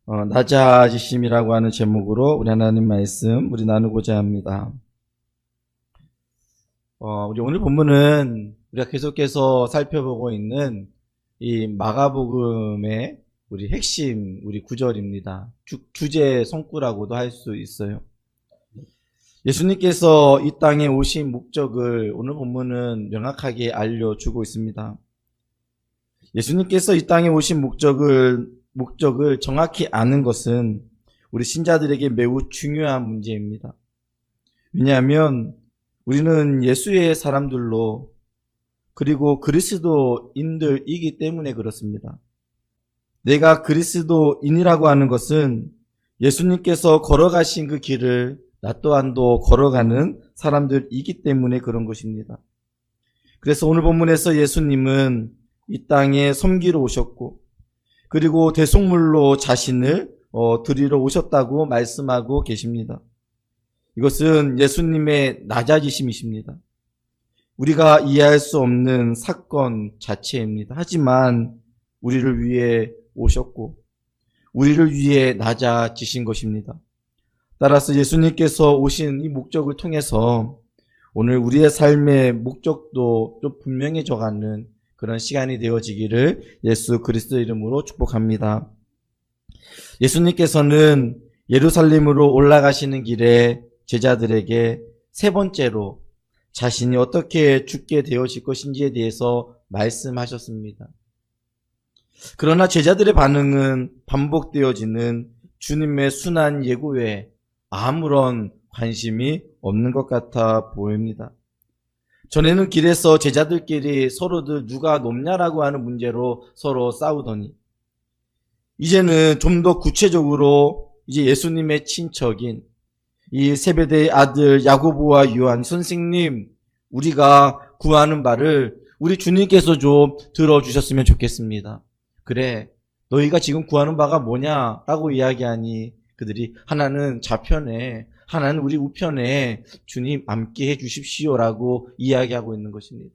낮아지심이라고 하는 제목으로 우리 하나님 말씀 우리 나누고자 합니다. 우리 오늘 본문은 우리가 계속해서 살펴보고 있는 이 마가복음의 우리 핵심, 우리 구절입니다. 주제 성구라고도 할 수 있어요. 예수님께서 이 땅에 오신 목적을 오늘 본문은 명확하게 알려주고 있습니다. 예수님께서 이 땅에 오신 목적을 정확히 아는 것은 우리 신자들에게 매우 중요한 문제입니다. 왜냐하면 우리는 예수의 사람들로 그리고 그리스도인들이기 때문에 그렇습니다. 내가 그리스도인이라고 하는 것은 예수님께서 걸어가신 그 길을 나 또한도 걸어가는 사람들이기 때문에 그런 것입니다. 그래서 오늘 본문에서 예수님은 이 땅에 섬기러 오셨고 그리고 대속물로 자신을 드리러 오셨다고 말씀하고 계십니다. 이것은 예수님의 낮아지심이십니다. 우리가 이해할 수 없는 사건 자체입니다. 하지만 우리를 위해 오셨고 우리를 위해 낮아지신 것입니다. 따라서 예수님께서 오신 이 목적을 통해서 오늘 우리의 삶의 목적도 좀 분명해져가는 그런 시간이 되어지기를 예수 그리스도 이름으로 축복합니다. 예수님께서는 예루살렘으로 올라가시는 길에 제자들에게 세 번째로 자신이 어떻게 죽게 되어질 것인지에 대해서 말씀하셨습니다. 그러나 제자들의 반응은 반복되어지는 주님의 순한 예고에 아무런 관심이 없는 것 같아 보입니다. 전에는 길에서 제자들끼리 서로들 누가 높냐라고 하는 문제로 서로 싸우더니 이제는 좀 더 구체적으로 이제 예수님의 친척인 이 세베대의 아들 야고보와 요한, 선생님, 우리가 구하는 바를 우리 주님께서 좀 들어주셨으면 좋겠습니다. 그래, 너희가 지금 구하는 바가 뭐냐라고 이야기하니 그들이 하나는 좌편에 하나는 우리 우편에 주님 함께 해 주십시오라고 이야기하고 있는 것입니다.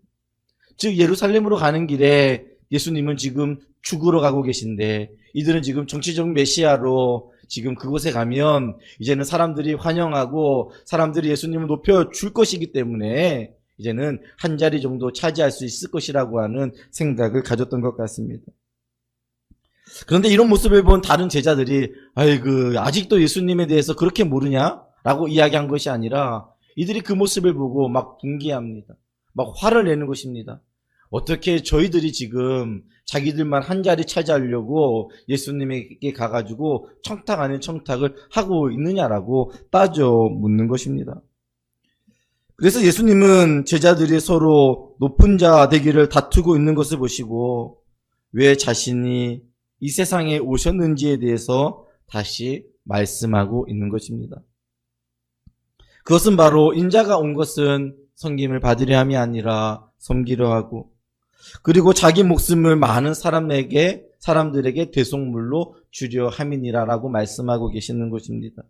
즉 예루살렘으로 가는 길에 예수님은 지금 죽으러 가고 계신데 이들은 지금 정치적 메시아로 지금 그곳에 가면 이제는 사람들이 환영하고 사람들이 예수님을 높여줄 것이기 때문에 이제는 한 자리 정도 차지할 수 있을 것이라고 하는 생각을 가졌던 것 같습니다. 그런데 이런 모습을 본 다른 제자들이 아직도 예수님에 대해서 그렇게 모르냐? 라고 이야기한 것이 아니라 이들이 그 모습을 보고 막 분개합니다. 막 화를 내는 것입니다. 어떻게 저희들이 지금 자기들만 한 자리 차지하려고 예수님에게 가가지고 청탁 아닌 청탁을 하고 있느냐라고 따져 묻는 것입니다. 그래서 예수님은 제자들이 서로 높은 자 되기를 다투고 있는 것을 보시고 왜 자신이 이 세상에 오셨는지에 대해서 다시 말씀하고 있는 것입니다. 그것은 바로 인자가 온 것은 섬김을 받으려 함이 아니라 섬기려 하고 그리고 자기 목숨을 많은 사람들에게 대속물로 주려 함이니라라고 말씀하고 계시는 것입니다.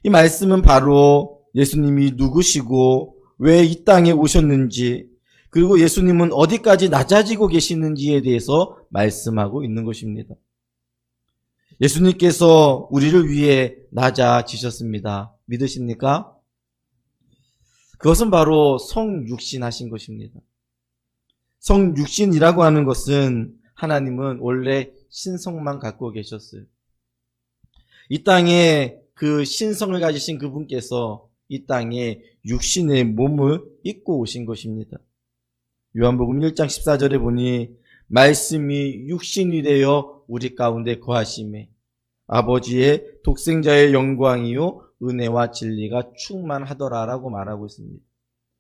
이 말씀은 바로 예수님이 누구시고 왜 이 땅에 오셨는지 그리고 예수님은 어디까지 낮아지고 계시는지에 대해서 말씀하고 있는 것입니다. 예수님께서 우리를 위해 낮아지셨습니다. 믿으십니까? 그것은 바로 성육신하신 것입니다. 성육신이라고 하는 것은 하나님은 원래 신성만 갖고 계셨어요. 이 땅에 그 신성을 가지신 그분께서 이 땅에 육신의 몸을 입고 오신 것입니다. 요한복음 1장 14절에 보니 말씀이 육신이 되어 우리 가운데 거하심에 아버지의 독생자의 영광이요 은혜와 진리가 충만하더라라고 말하고 있습니다.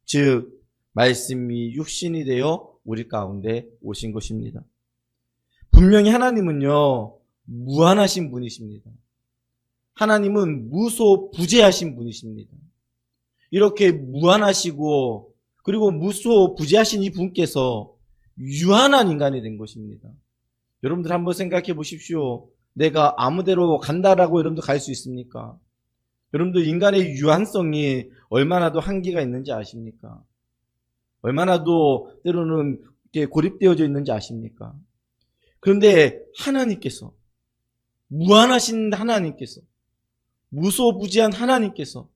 즉 말씀이 육신이 되어 우리 가운데 오신 것입니다. 분명히 하나님은요 무한하신 분이십니다. 하나님은 무소부재하신 분이십니다. 이렇게 무한하시고 그리고 무소부재하신 이 분께서 유한한 인간이 된 것입니다. 여러분들 한번 생각해 보십시오. 내가 아무데로 간다라고 여러분들 갈 수 있습니까? 여러분들 인간의 유한성이 얼마나도 한계가 있는지 아십니까? 얼마나도 때로는 이렇게 고립되어져 있는지 아십니까? 그런데 하나님께서 무한하신 하나님께서, 무소부지한 하나님께서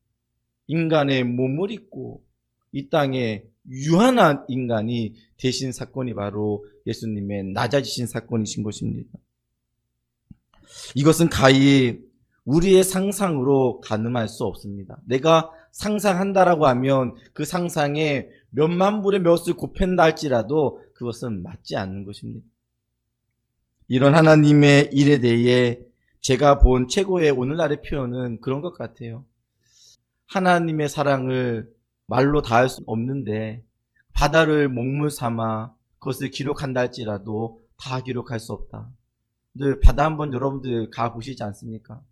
인간의 몸을 입고 이 땅에 유한한 인간이 되신 사건이 바로 예수님의 낮아지신 사건이신 것입니다. 이것은 가히 우리의 상상으로 가늠할 수 없습니다. 내가 상상한다라고 하면 그 상상에 몇만 불의 몇을 곱한다 할지라도 그것은 맞지 않는 것입니다. 이런 하나님의 일에 대해 제가 본 최고의 오늘날의 표현은 그런 것 같아요. 하나님의 사랑을 말로 다 할 수 없는데 바다를 먹물 삼아 그것을 기록한다 할지라도 다 기록할 수 없다. 늘 바다 한번 여러분들 가보시지 않습니까?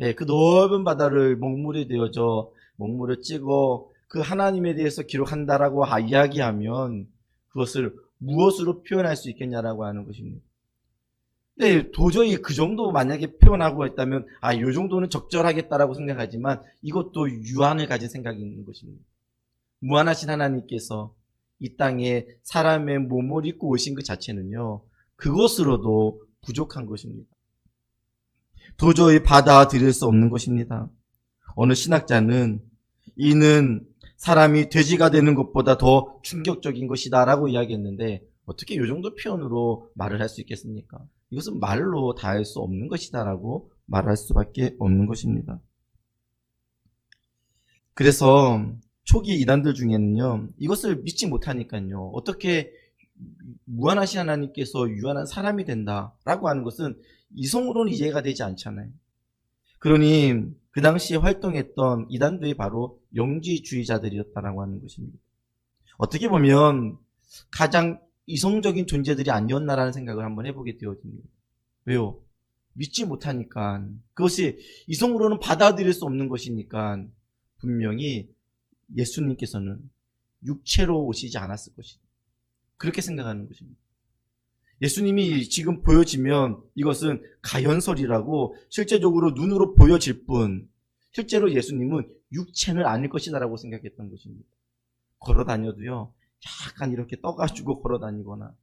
예, 그 넓은 바다를 먹물이 되어져 먹물을 찍어 그 하나님에 대해서 기록한다라고 이야기하면 그것을 무엇으로 표현할 수 있겠냐라고 하는 것입니다. 근데 도저히 그 정도 만약에 표현하고 있다면 요 정도는 적절하겠다라고 생각하지만 이것도 유한을 가진 생각이 있는 것입니다. 무한하신 하나님께서 이 땅에 사람의 몸을 입고 오신 그 자체는요, 그것으로도 부족한 것입니다. 도저히 받아들일 수 없는 것입니다. 어느 신학자는 이는 사람이 돼지가 되는 것보다 더 충격적인 것이다 라고 이야기했는데 어떻게 이 정도 표현으로 말을 할 수 있겠습니까? 이것은 말로 다 할 수 없는 것이다 라고 말할 수밖에 없는 것입니다. 그래서 초기 이단들 중에는요, 이것을 믿지 못하니까요, 어떻게 무한하신 하나님께서 유한한 사람이 된다라고 하는 것은 이성으로는 이해가 되지 않잖아요. 그러니 그 당시에 활동했던 이단들이 바로 영지주의자들이었다라고 하는 것입니다. 어떻게 보면 가장 이성적인 존재들이 아니었나라는 생각을 한번 해보게 되어집니다. 왜요? 믿지 못하니까, 그것이 이성으로는 받아들일 수 없는 것이니까 분명히 예수님께서는 육체로 오시지 않았을 것이다, 그렇게 생각하는 것입니다. 예수님이 지금 보여지면 이것은 가연설이라고 실제적으로 눈으로 보여질 뿐 실제로 예수님은 육체는 아닐 것이다라고 생각했던 것입니다. 걸어 다녀도요, 약간 이렇게 떠가지고 걸어 다니거나,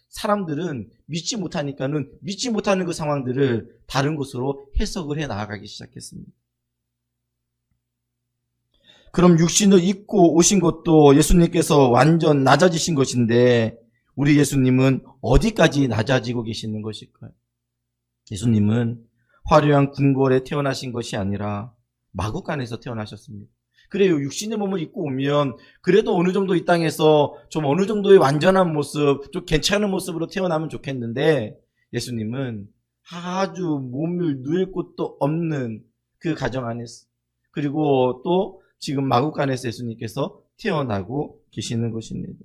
사람들은 믿지 못하니까는 믿지 못하는 그 상황들을 다른 것으로 해석을 해 나아가기 시작했습니다. 그럼 육신을 입고 오신 것도 예수님께서 완전 낮아지신 것인데 우리 예수님은 어디까지 낮아지고 계시는 것일까요? 예수님은 화려한 궁궐에 태어나신 것이 아니라 마구간에서 태어나셨습니다. 그래요, 육신의 몸을 입고 오면 그래도 어느 정도 이 땅에서 좀 어느 정도의 완전한 모습, 좀 괜찮은 모습으로 태어나면 좋겠는데 예수님은 아주 몸을 누일 곳도 없는 그 가정 안에서, 그리고 또 지금 마구간에서 예수님께서 태어나고 계시는 것입니다.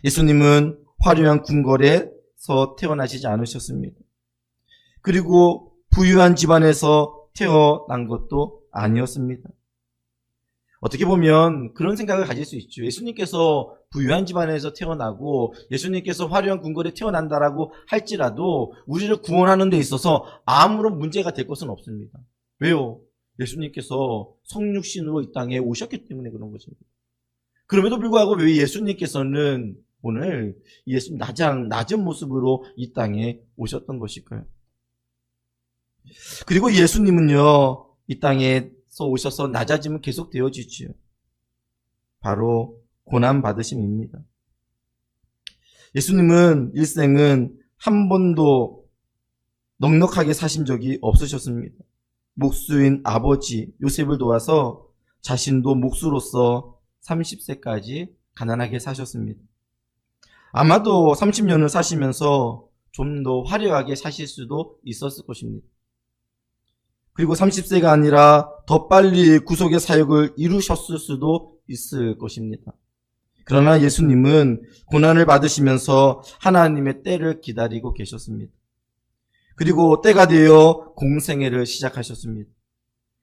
예수님은 화려한 궁궐에서 태어나시지 않으셨습니다. 그리고 부유한 집안에서 태어난 것도 아니었습니다. 어떻게 보면 그런 생각을 가질 수 있죠. 예수님께서 부유한 집안에서 태어나고 예수님께서 화려한 궁궐에 태어난다라고 할지라도 우리를 구원하는 데 있어서 아무런 문제가 될 것은 없습니다. 왜요? 예수님께서 성육신으로 이 땅에 오셨기 때문에 그런 것입니다. 그럼에도 불구하고 왜 예수님께서는 오늘 예수님 낮은 모습으로 이 땅에 오셨던 것일까요? 그리고 예수님은요, 이 땅에서 오셔서 낮아짐은 계속 되어지지요. 바로 고난받으심입니다. 예수님은 일생은 한 번도 넉넉하게 사신 적이 없으셨습니다. 목수인 아버지 요셉을 도와서 자신도 목수로서 30세까지 가난하게 사셨습니다. 아마도 30년을 사시면서 좀 더 화려하게 사실 수도 있었을 것입니다. 그리고 30세가 아니라 더 빨리 구속의 사역을 이루셨을 수도 있을 것입니다. 그러나 예수님은 고난을 받으시면서 하나님의 때를 기다리고 계셨습니다. 그리고 때가 되어 공생애를 시작하셨습니다.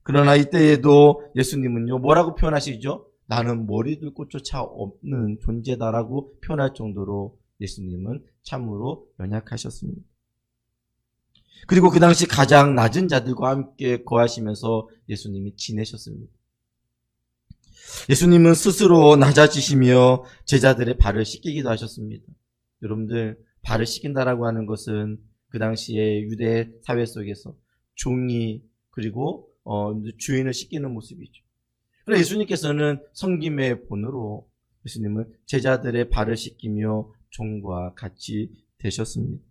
그러나 이때에도 예수님은요, 뭐라고 표현하시죠? 나는 머리둘 곳조차 없는 존재다라고 표현할 정도로 예수님은 참으로 연약하셨습니다. 그리고 그 당시 가장 낮은 자들과 함께 거하시면서 예수님이 지내셨습니다. 예수님은 스스로 낮아지시며 제자들의 발을 씻기기도 하셨습니다. 여러분들, 발을 씻긴다라고 하는 것은 그 당시에 유대 사회 속에서 종이 그리고 주인을 씻기는 모습이죠. 그래서 예수님께서는 섬김의 본으로 예수님은 제자들의 발을 씻기며 종과 같이 되셨습니다.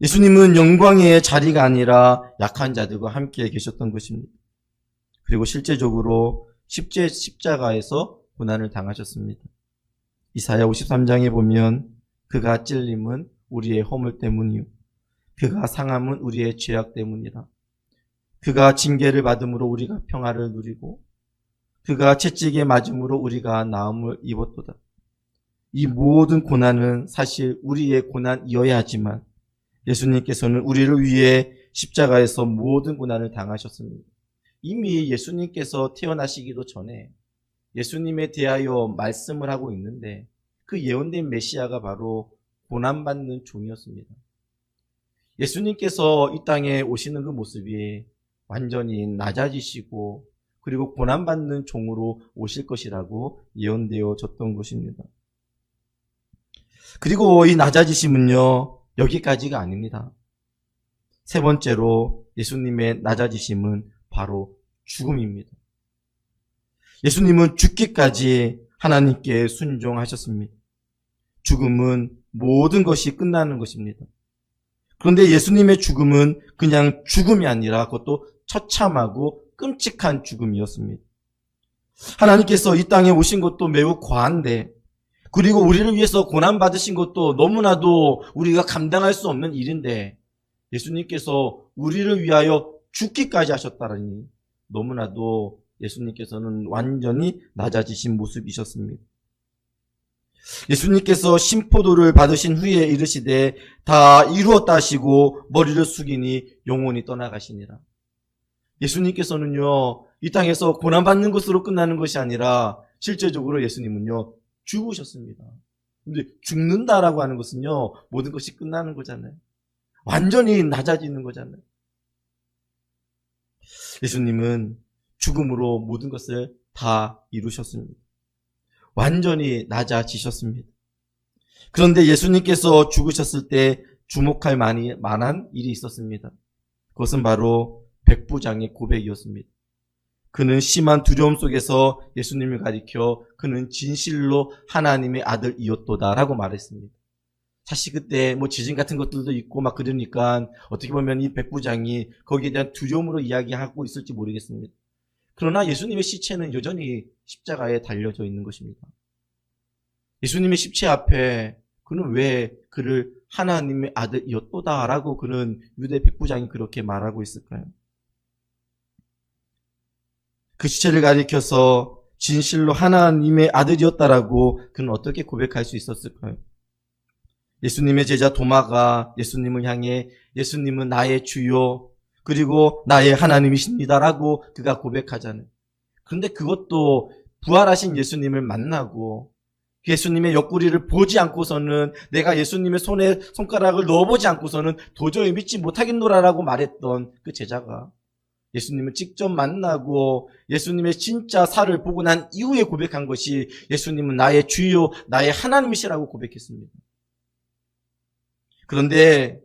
예수님은 영광의 자리가 아니라 약한 자들과 함께 계셨던 것입니다. 그리고 실제적으로 십자가에서 고난을 당하셨습니다. 이사야 53장에 보면 그가 찔림은 우리의 허물 때문이요 그가 상함은 우리의 죄악 때문이라. 그가 징계를 받음으로 우리가 평화를 누리고 그가 채찍에 맞음으로 우리가 나음을 입었도다. 이 모든 고난은 사실 우리의 고난이어야 하지만 예수님께서는 우리를 위해 십자가에서 모든 고난을 당하셨습니다. 이미 예수님께서 태어나시기도 전에 예수님에 대하여 말씀을 하고 있는데 그 예언된 메시아가 바로 고난받는 종이었습니다. 예수님께서 이 땅에 오시는 그 모습이 완전히 낮아지시고 그리고 고난받는 종으로 오실 것이라고 예언되어졌던 것입니다. 그리고 이 낮아지심은요, 여기까지가 아닙니다. 세 번째로 예수님의 낮아지심은 바로 죽음입니다. 예수님은 죽기까지 하나님께 순종하셨습니다. 죽음은 모든 것이 끝나는 것입니다. 그런데 예수님의 죽음은 그냥 죽음이 아니라 그것도 처참하고 끔찍한 죽음이었습니다. 하나님께서 이 땅에 오신 것도 매우 과한데 그리고 우리를 위해서 고난받으신 것도 너무나도 우리가 감당할 수 없는 일인데 예수님께서 우리를 위하여 죽기까지 하셨다니 너무나도 예수님께서는 완전히 낮아지신 모습이셨습니다. 예수님께서 심포도를 받으신 후에 이르시되 다 이루었다 하시고 머리를 숙이니 영혼이 떠나가시니라. 예수님께서는요, 이 땅에서 고난받는 것으로 끝나는 것이 아니라 실제적으로 예수님은요, 죽으셨습니다. 근데 죽는다라고 하는 것은요, 모든 것이 끝나는 거잖아요. 완전히 낮아지는 거잖아요. 예수님은 죽음으로 모든 것을 다 이루셨습니다. 완전히 낮아지셨습니다. 그런데 예수님께서 죽으셨을 때 주목할 만한 일이 있었습니다. 그것은 바로 백부장의 고백이었습니다. 그는 심한 두려움 속에서 예수님을 가리켜 그는 진실로 하나님의 아들이었도다라고 말했습니다. 사실 그때 지진 같은 것들도 있고 막 그러니까 어떻게 보면 이 백부장이 거기에 대한 두려움으로 이야기하고 있을지 모르겠습니다. 그러나 예수님의 시체는 여전히 십자가에 달려져 있는 것입니다. 예수님의 시체 앞에 그는 왜 그를 하나님의 아들이었도다라고 그는 유대 백부장이 그렇게 말하고 있을까요? 그 시체를 가리켜서 진실로 하나님의 아들이었다라고 그는 어떻게 고백할 수 있었을까요? 예수님의 제자 도마가 예수님을 향해 예수님은 나의 주요 그리고 나의 하나님이십니다라고 그가 고백하잖아요. 그런데 그것도 부활하신 예수님을 만나고 예수님의 옆구리를 보지 않고서는 내가 예수님의 손에 손가락을 넣어보지 않고서는 도저히 믿지 못하겠노라라고 말했던 그 제자가 예수님을 직접 만나고 예수님의 진짜 살을 보고 난 이후에 고백한 것이 예수님은 나의 주요 나의 하나님이시라고 고백했습니다. 그런데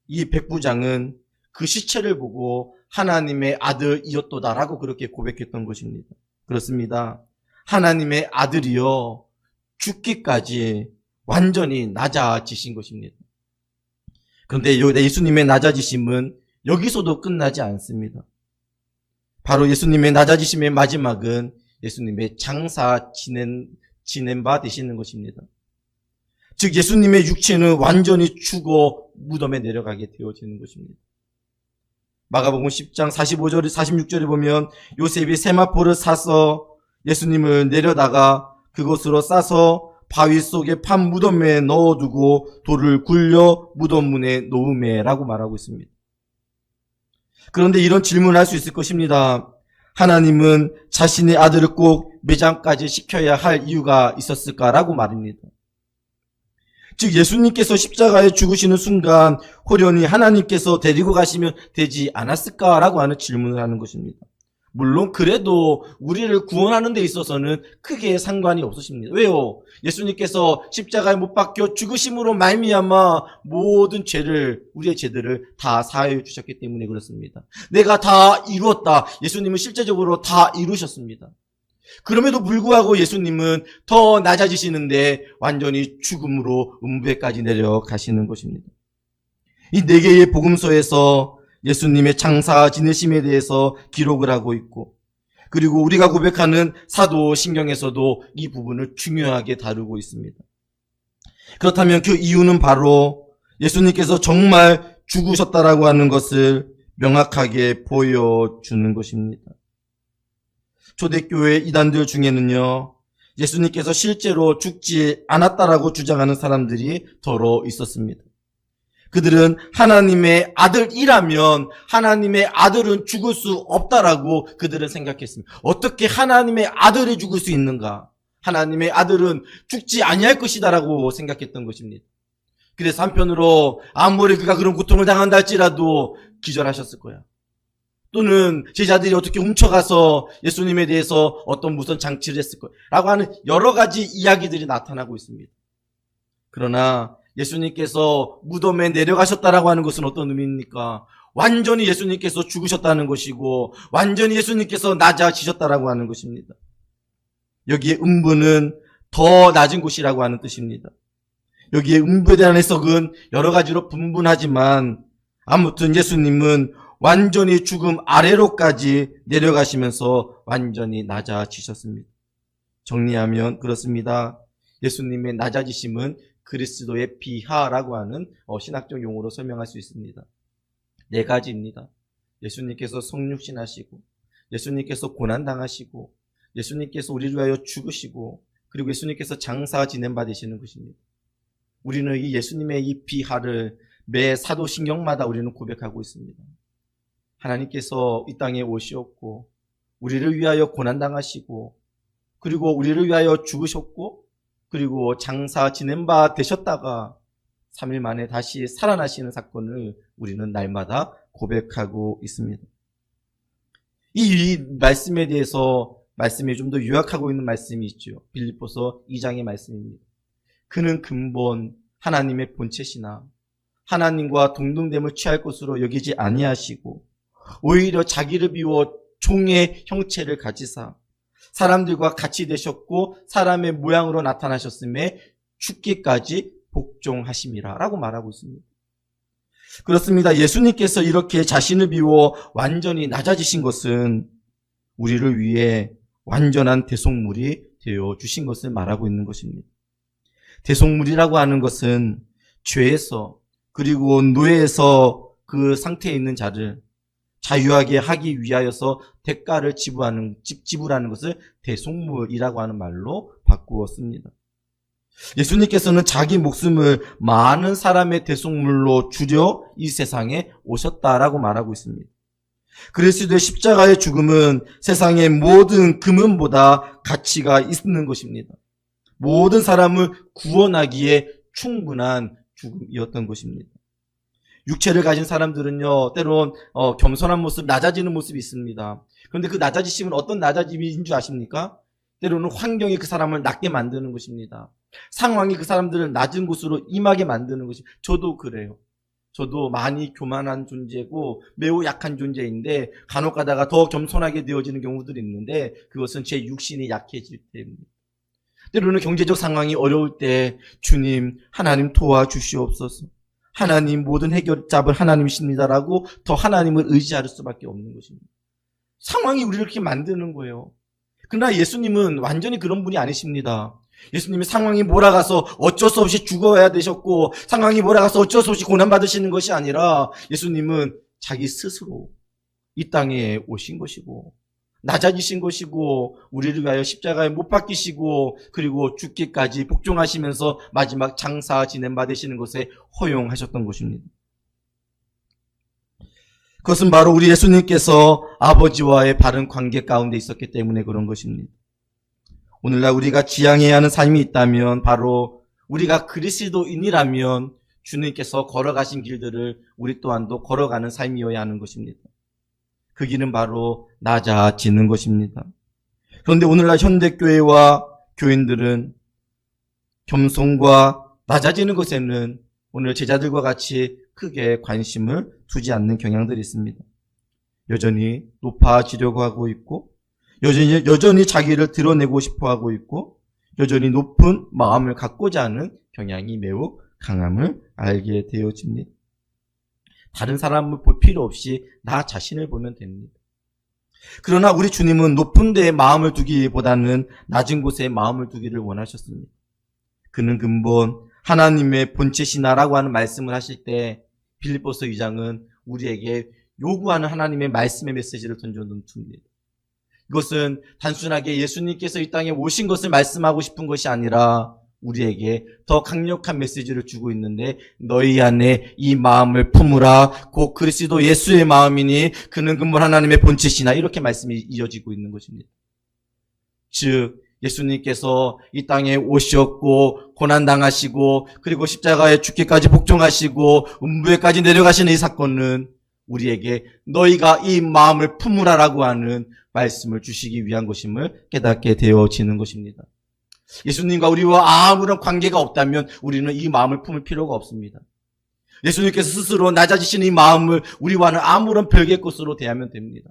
이 백부장은 그 시체를 보고 하나님의 아들이었도다라고 그렇게 고백했던 것입니다. 그렇습니다. 하나님의 아들이여 죽기까지 완전히 낮아지신 것입니다. 그런데 예수님의 낮아지심은 여기서도 끝나지 않습니다. 바로 예수님의 낮아지심의 마지막은 예수님의 장사 지낸 바 되시는 것입니다. 즉 예수님의 육체는 완전히 죽어 무덤에 내려가게 되어지는 것입니다. 마가복음 10장 45절 46절에 보면 요셉이 세마포를 사서 예수님을 내려다가 그것으로 싸서 바위 속에 판 무덤에 넣어두고 돌을 굴려 무덤 문에 놓으매라고 말하고 있습니다. 그런데 이런 질문을 할 수 있을 것입니다. 하나님은 자신의 아들을 꼭 매장까지 시켜야 할 이유가 있었을까라고 말입니다. 즉 예수님께서 십자가에 죽으시는 순간 호련히 하나님께서 데리고 가시면 되지 않았을까라고 하는 질문을 하는 것입니다. 물론 그래도 우리를 구원하는 데 있어서는 크게 상관이 없으십니다. 왜요? 예수님께서 십자가에 못 박혀 죽으심으로 말미암아 모든 죄를, 우리의 죄들을 다 사하여 주셨기 때문에 그렇습니다. 내가 다 이루었다. 예수님은 실제적으로 다 이루셨습니다. 그럼에도 불구하고 예수님은 더 낮아지시는데 완전히 죽음으로 음부에까지 내려가시는 것입니다. 이 네 개의 복음서에서 예수님의 장사 지내심에 대해서 기록을 하고 있고, 그리고 우리가 고백하는 사도신경에서도 이 부분을 중요하게 다루고 있습니다. 그렇다면 그 이유는 바로 예수님께서 정말 죽으셨다라고 하는 것을 명확하게 보여주는 것입니다. 초대교회 이단들 중에는요, 예수님께서 실제로 죽지 않았다라고 주장하는 사람들이 더러 있었습니다. 그들은 하나님의 아들이라면 하나님의 아들은 죽을 수 없다라고 그들은 생각했습니다. 어떻게 하나님의 아들이 죽을 수 있는가? 하나님의 아들은 죽지 아니할 것이다라고 생각했던 것입니다. 그래서 한편으로 아무리 그가 그런 고통을 당한다 할지라도 기절하셨을 거야. 또는 제자들이 어떻게 훔쳐가서 예수님에 대해서 어떤 무슨 장치를 했을 거야 라고 하는 여러 가지 이야기들이 나타나고 있습니다. 그러나 예수님께서 무덤에 내려가셨다라고 하는 것은 어떤 의미입니까? 완전히 예수님께서 죽으셨다는 것이고 완전히 예수님께서 낮아지셨다라고 하는 것입니다. 여기에 음부는 더 낮은 곳이라고 하는 뜻입니다. 여기에 음부에 대한 해석은 여러 가지로 분분하지만 아무튼 예수님은 완전히 죽음 아래로까지 내려가시면서 완전히 낮아지셨습니다. 정리하면 그렇습니다. 예수님의 낮아지심은 그리스도의 비하라고 하는 신학적 용어로 설명할 수 있습니다. 네 가지입니다. 예수님께서 성육신하시고, 예수님께서 고난당하시고, 예수님께서 우리를 위하여 죽으시고, 그리고 예수님께서 장사 지낸 바 되시는 것입니다. 우리는 이 예수님의 이 비하를 매 사도신경마다 우리는 고백하고 있습니다. 하나님께서 이 땅에 오시었고, 우리를 위하여 고난당하시고, 그리고 우리를 위하여 죽으셨고, 그리고 장사 지낸 바 되셨다가 3일 만에 다시 살아나시는 사건을 우리는 날마다 고백하고 있습니다. 이 말씀에 대해서 말씀이 좀 더 요약하고 있는 말씀이 있죠. 빌립보서 2장의 말씀입니다. 그는 근본 하나님의 본체시나 하나님과 동등됨을 취할 것으로 여기지 아니하시고 오히려 자기를 비워 종의 형체를 가지사 사람들과 같이 되셨고 사람의 모양으로 나타나셨음에 죽기까지 복종하심이라 라고 말하고 있습니다. 그렇습니다. 예수님께서 이렇게 자신을 비워 완전히 낮아지신 것은 우리를 위해 완전한 대속물이 되어 주신 것을 말하고 있는 것입니다. 대속물이라고 하는 것은 죄에서 그리고 노예에서 그 상태에 있는 자를 자유하게 하기 위하여서 대가를 지불하는 것을 대속물이라고 하는 말로 바꾸었습니다. 예수님께서는 자기 목숨을 많은 사람의 대속물로 주려 이 세상에 오셨다라고 말하고 있습니다. 그리스도의 십자가의 죽음은 세상의 모든 금은보다 가치가 있는 것입니다. 모든 사람을 구원하기에 충분한 죽음이었던 것입니다. 육체를 가진 사람들은요, 때론 겸손한 모습, 낮아지는 모습이 있습니다. 그런데 그 낮아지심은 어떤 낮아짐인 줄 아십니까? 때로는 환경이 그 사람을 낮게 만드는 것입니다. 상황이 그 사람들을 낮은 곳으로 임하게 만드는 것이. 저도 그래요. 저도 많이 교만한 존재고 매우 약한 존재인데 간혹 가다가 더 겸손하게 되어지는 경우들이 있는데 그것은 제 육신이 약해질 때입니다. 때로는 경제적 상황이 어려울 때 주님, 하나님 도와주시옵소서. 하나님 모든 해결잡을 하나님이십니다라고 더 하나님을 의지할 수밖에 없는 것입니다. 상황이 우리를 이렇게 만드는 거예요. 그러나 예수님은 완전히 그런 분이 아니십니다. 예수님이 상황이 몰아가서 어쩔 수 없이 죽어야 되셨고 상황이 몰아가서 어쩔 수 없이 고난받으시는 것이 아니라 예수님은 자기 스스로 이 땅에 오신 것이고 낮아지신 것이고 우리를 위하여 십자가에 못 박히시고 그리고 죽기까지 복종하시면서 마지막 장사 지낸 바 되시는 것에 허용하셨던 것입니다. 그것은 바로 우리 예수님께서 아버지와의 바른 관계 가운데 있었기 때문에 그런 것입니다. 오늘날 우리가 지향해야 하는 삶이 있다면 바로 우리가 그리스도인이라면 주님께서 걸어가신 길들을 우리 또한도 걸어가는 삶이어야 하는 것입니다. 그 길은 바로 낮아지는 것입니다. 그런데 오늘날 현대교회와 교인들은 겸손과 낮아지는 것에는 오늘 제자들과 같이 크게 관심을 두지 않는 경향들이 있습니다. 여전히 높아지려고 하고 있고, 여전히 자기를 드러내고 싶어 하고 있고, 여전히 높은 마음을 갖고자 하는 경향이 매우 강함을 알게 되어집니다. 다른 사람을 볼 필요 없이 나 자신을 보면 됩니다. 그러나 우리 주님은 높은 데에 마음을 두기보다는 낮은 곳에 마음을 두기를 원하셨습니다. 그는 근본 하나님의 본체시나라고 하는 말씀을 하실 때 빌립보서 2장은 우리에게 요구하는 하나님의 말씀의 메시지를 던져놓습니다. 이것은 단순하게 예수님께서 이 땅에 오신 것을 말씀하고 싶은 것이 아니라 우리에게 더 강력한 메시지를 주고 있는데, 너희 안에 이 마음을 품으라. 곧 그리스도 예수의 마음이니 그는 근본 하나님의 본체시나, 이렇게 말씀이 이어지고 있는 것입니다. 즉 예수님께서 이 땅에 오셨고 고난당하시고 그리고 십자가에 죽기까지 복종하시고 음부에까지 내려가시는 이 사건은 우리에게 너희가 이 마음을 품으라라고 하는 말씀을 주시기 위한 것임을 깨닫게 되어지는 것입니다. 예수님과 우리와 아무런 관계가 없다면 우리는 이 마음을 품을 필요가 없습니다. 예수님께서 스스로 낮아지시는 이 마음을 우리와는 아무런 별개의 것으로 대하면 됩니다.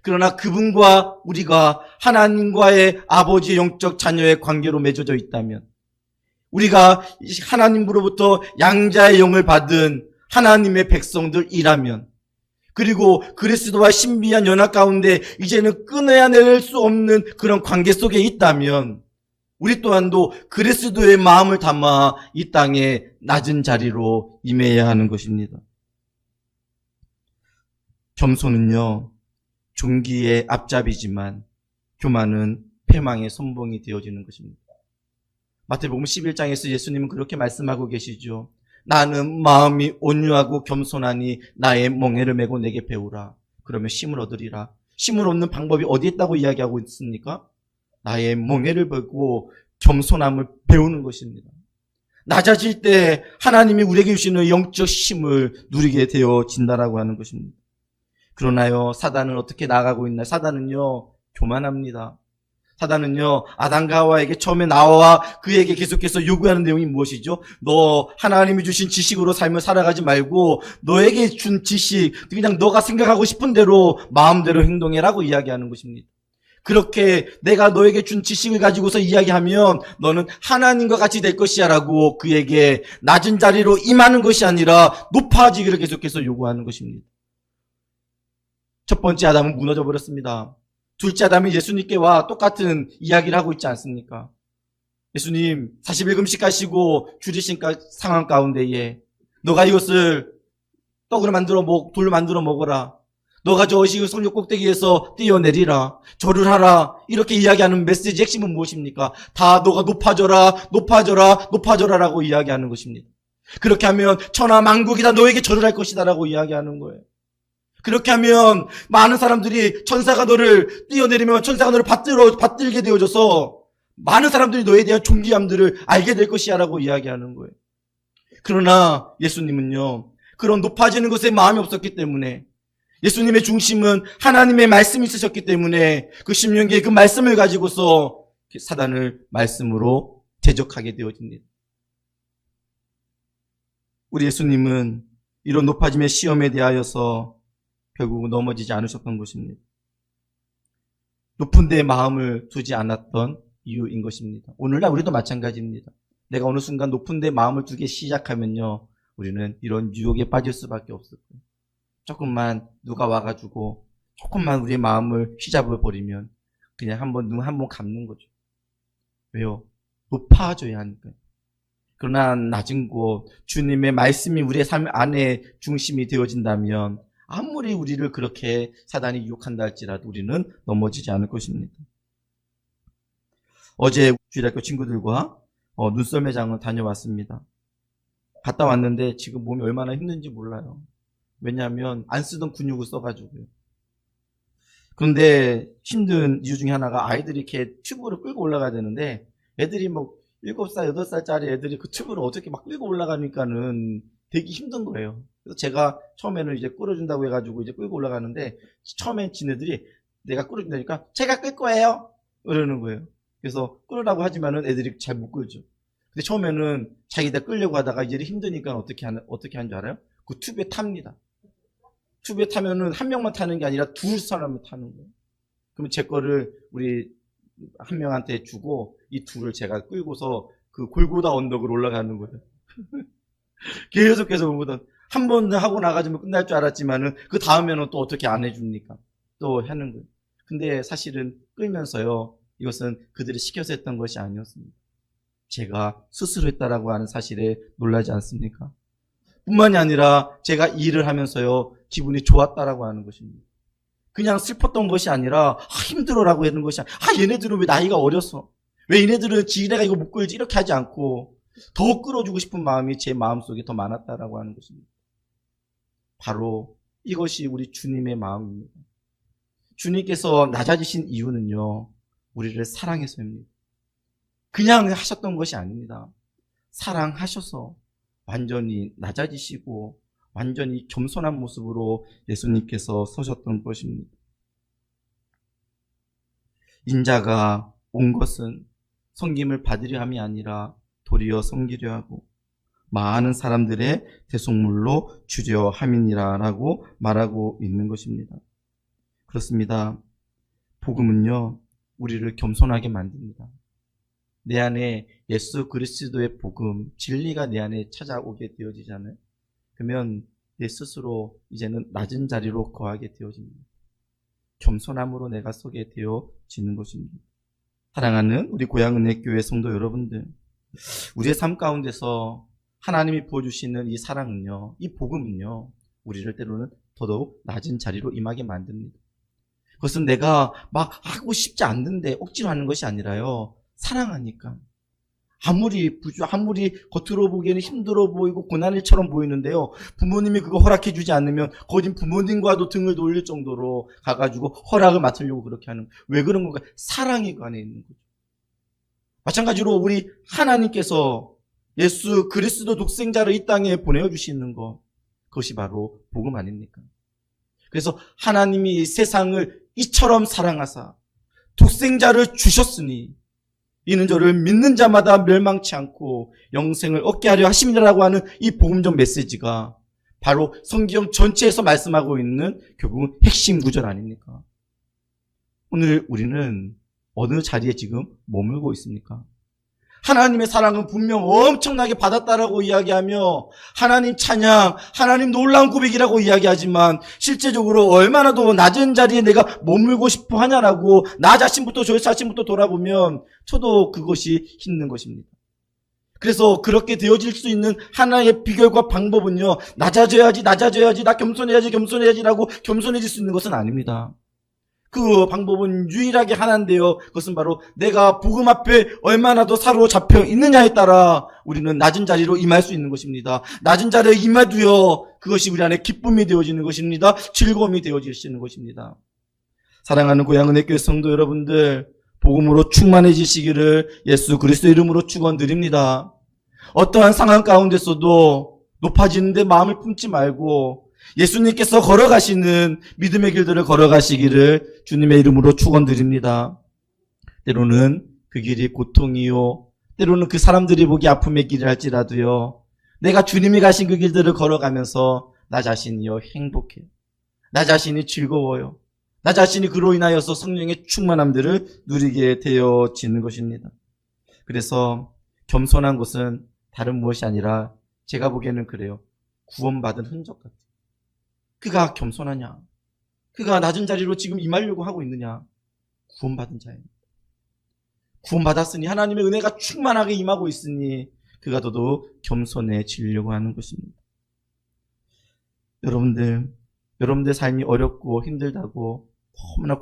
그러나 그분과 우리가 하나님과의 아버지의 영적 자녀의 관계로 맺어져 있다면, 우리가 하나님으로부터 양자의 영을 받은 하나님의 백성들이라면, 그리고 그리스도와 신비한 연합 가운데 이제는 끊어야 낼 수 없는 그런 관계 속에 있다면, 우리 또한도 그리스도의 마음을 담아 이 땅에 낮은 자리로 임해야 하는 것입니다. 겸손은요, 존귀의 앞잡이지만 교만은 패망의 선봉이 되어지는 것입니다. 마태복음 11장에서 예수님은 그렇게 말씀하고 계시죠. 나는 마음이 온유하고 겸손하니 나의 멍에를 메고 내게 배우라. 그러면 쉼을 얻으리라. 쉼을 얻는 방법이 어디 있다고 이야기하고 있습니까? 나의 멍에를 메고 겸손함을 배우는 것입니다. 낮아질 때 하나님이 우리에게 주시는 영적 쉼을 누리게 되어진다라고 하는 것입니다. 그러나요, 사단은 어떻게 나가고 있나요? 사단은요, 교만합니다. 사단은요, 아담과 하와에게 처음에 나와 그에게 계속해서 요구하는 내용이 무엇이죠? 너 하나님이 주신 지식으로 삶을 살아가지 말고 너에게 준 지식, 그냥 너가 생각하고 싶은 대로 마음대로 행동해라고 이야기하는 것입니다. 그렇게 내가 너에게 준 지식을 가지고서 이야기하면 너는 하나님과 같이 될 것이야 라고 그에게 낮은 자리로 임하는 것이 아니라 높아지기를 계속해서 요구하는 것입니다. 첫 번째 아담은 무너져 버렸습니다. 둘째 아담이 예수님께와 똑같은 이야기를 하고 있지 않습니까? 예수님 40일 금식하시고 줄이신 상황 가운데에 너가 이것을 떡으로 만들어 돌로 만들어 먹어라. 너가 저 의식을 성령 꼭대기에서 뛰어내리라. 절을 하라. 이렇게 이야기하는 메시지 핵심은 무엇입니까? 다 너가 높아져라, 높아져라, 높아져라라고 이야기하는 것입니다. 그렇게 하면 천하 만국이 다 너에게 절을 할 것이다라고 이야기하는 거예요. 그렇게 하면 많은 사람들이 천사가 너를 뛰어내리면 천사가 너를 받들게 되어져서 많은 사람들이 너에 대한 존귀함들을 알게 될 것이야 라고 이야기하는 거예요. 그러나 예수님은요, 그런 높아지는 것에 마음이 없었기 때문에, 예수님의 중심은 하나님의 말씀이 있으셨기 때문에 그 신명기의 그 말씀을 가지고서 사단을 말씀으로 대적하게 되어집니다. 우리 예수님은 이런 높아짐의 시험에 대하여서 결국 넘어지지 않으셨던 것입니다. 높은 데에 마음을 두지 않았던 이유인 것입니다. 오늘날 우리도 마찬가지입니다. 내가 어느 순간 높은 데에 마음을 두기 시작하면요, 우리는 이런 유혹에 빠질 수밖에 없을 거예요. 조금만 누가 와가지고 조금만 우리의 마음을 휘잡아 버리면 그냥 눈 한번 감는 거죠. 왜요? 높아져야 하니까요. 그러나 낮은 곳, 주님의 말씀이 우리의 삶 안에 중심이 되어진다면 아무리 우리를 그렇게 사단이 유혹한다 할지라도 우리는 넘어지지 않을 것입니다. 어제 주일학교 친구들과 눈썰매장을 다녀왔습니다. 갔다 왔는데 지금 몸이 얼마나 힘든지 몰라요. 왜냐하면 안 쓰던 근육을 써가지고요. 그런데 힘든 이유 중에 하나가 아이들이 이렇게 튜브를 끌고 올라가야 되는데 애들이 뭐 7살, 8살짜리 애들이 그 튜브를 어떻게 막 끌고 올라가니까는 되게 힘든 거예요. 그래서 제가 처음에는 이제 끌어준다고 해가지고 이제 끌고 올라가는데, 처음엔 지네들이 내가 끌어준다니까 제가 끌 거예요 이러는 거예요. 그래서 끌으라고 하지만은 애들이 잘 못 끌죠. 근데 처음에는 자기가 끌려고 하다가 이제 힘드니까 어떻게 하는 줄 알아요? 그 튜브에 탑니다. 튜브에 타면은 한 명만 타는 게 아니라 두 사람을 타는 거예요. 그러면 제 거를 우리 한 명한테 주고 이 둘을 제가 끌고서 그 골고다 언덕을 올라가는 거예요. 계속 오거든. 한 번 하고 나가지면 끝날 줄 알았지만은 그 다음에는 또 어떻게 안 해주니까 또 하는 거예요. 근데 사실은 끌면서요, 이것은 그들이 시켜서 했던 것이 아니었습니다. 제가 스스로 했다라고 하는 사실에 놀라지 않습니까? 뿐만이 아니라 제가 일을 하면서요, 기분이 좋았다라고 하는 것입니다. 그냥 슬펐던 것이 아니라 힘들어라고 하는 것이 아니라 얘네들은 왜 나이가 어렸어? 왜 얘네들은 지네가 이거 못 끌지? 이렇게 하지 않고 더 끌어주고 싶은 마음이 제 마음속에 더 많았다라고 하는 것입니다. 바로 이것이 우리 주님의 마음입니다. 주님께서 낮아지신 이유는요, 우리를 사랑해서입니다. 그냥 하셨던 것이 아닙니다. 사랑하셔서 완전히 낮아지시고 완전히 겸손한 모습으로 예수님께서 서셨던 것입니다. 인자가 온 것은 섬김을 받으려 함이 아니라 도리어 섬기려 하고 많은 사람들의 대속물로 주려 함이니라라고 말하고 있는 것입니다. 그렇습니다. 복음은요, 우리를 겸손하게 만듭니다. 내 안에 예수 그리스도의 복음, 진리가 내 안에 찾아오게 되어지잖아요. 그러면 내 스스로 이제는 낮은 자리로 거하게 되어집니다. 겸손함으로 내가 서게 되어지는 것입니다. 사랑하는 우리 고향은혜교회 성도 여러분들, 우리의 삶 가운데서 하나님이 부어주시는 이 사랑은요, 이 복음은요, 우리를 때로는 더더욱 낮은 자리로 임하게 만듭니다. 그것은 내가 막 하고 싶지 않는데 억지로 하는 것이 아니라요, 사랑하니까. 아무리 겉으로 보기에는 힘들어 보이고 고난일처럼 보이는데요, 부모님이 그거 허락해 주지 않으면 거진 부모님과도 등을 돌릴 정도로 가가지고 허락을 맡으려고 그렇게 하는, 왜 그런 건가? 사랑이 그 안에 있는 거죠. 마찬가지로 우리 하나님께서 예수 그리스도 독생자를 이 땅에 보내주시는 것, 그것이 바로 복음 아닙니까? 그래서 하나님이 세상을 이처럼 사랑하사 독생자를 주셨으니 이는 저를 믿는 자마다 멸망치 않고 영생을 얻게 하려 하심이라고 하는 이 복음적 메시지가 바로 성경 전체에서 말씀하고 있는 결국은 핵심 구절 아닙니까? 오늘 우리는 어느 자리에 지금 머물고 있습니까? 하나님의 사랑은 분명 엄청나게 받았다라고 이야기하며 하나님 찬양, 하나님 놀라운 고백이라고 이야기하지만 실제적으로 얼마나 더 낮은 자리에 내가 머물고 싶어 하냐라고 나 자신부터 저 자신부터 돌아보면 저도 그것이 힘든 것입니다. 그래서 그렇게 되어질 수 있는 하나의 비결과 방법은요, 낮아져야지, 나 겸손해야지라고 겸손해질 수 있는 것은 아닙니다. 그 방법은 유일하게 하나인데요, 그것은 바로 내가 복음 앞에 얼마나 더 사로잡혀 있느냐에 따라 우리는 낮은 자리로 임할 수 있는 것입니다. 낮은 자리에 임하두어 그것이 우리 안에 기쁨이 되어지는 것입니다. 즐거움이 되어지는 것입니다. 사랑하는 고향은혜교회 성도 여러분들, 복음으로 충만해지시기를 예수 그리스도 이름으로 축원드립니다. 어떠한 상황 가운데서도 높아지는데 마음을 품지 말고 예수님께서 걸어가시는 믿음의 길들을 걸어가시기를 주님의 이름으로 축원드립니다. 때로는 그 길이 고통이요, 때로는 그 사람들이 보기 아픔의 길을 할지라도요, 내가 주님이 가신 그 길들을 걸어가면서 나 자신이요 행복해요. 나 자신이 즐거워요. 나 자신이 그로 인하여서 성령의 충만함들을 누리게 되어지는 것입니다. 그래서 겸손한 것은 다른 무엇이 아니라 제가 보기에는 그래요, 구원받은 흔적 같아요. 그가 겸손하냐? 그가 낮은 자리로 지금 임하려고 하고 있느냐? 구원받은 자입니다. 구원받았으니 하나님의 은혜가 충만하게 임하고 있으니 그가 더더욱 겸손해지려고 하는 것입니다. 여러분들 삶이 어렵고 힘들다고 너무나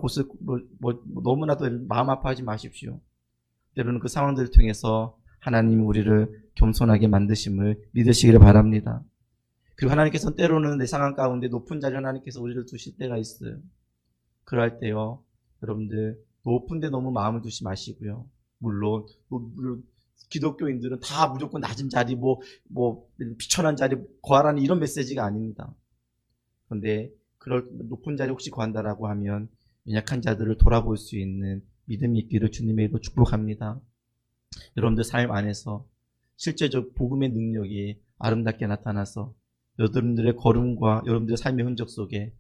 너무나도 마음 아파하지 마십시오. 때로는 그 상황들을 통해서 하나님이 우리를 겸손하게 만드심을 믿으시기를 바랍니다. 그리고 하나님께서는 때로는 내 상황 가운데 높은 자리에 하나님께서 우리를 두실 때가 있어요. 그럴 때요, 여러분들 높은 데 너무 마음을 두지 마시고요. 물론 기독교인들은 다 무조건 낮은 자리, 비천한 자리 구하라는 이런 메시지가 아닙니다. 그런데 그럴 높은 자리 혹시 구한다라고 하면 연약한 자들을 돌아볼 수 있는 믿음이 있기를 주님의 이름으로 축복합니다. 여러분들 삶 안에서 실제적 복음의 능력이 아름답게 나타나서 여러분들의 걸음과 여러분들의 삶의 흔적 속에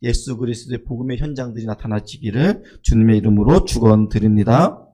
예수 그리스도의 복음의 현장들이 나타나지기를 주님의 이름으로 축원드립니다.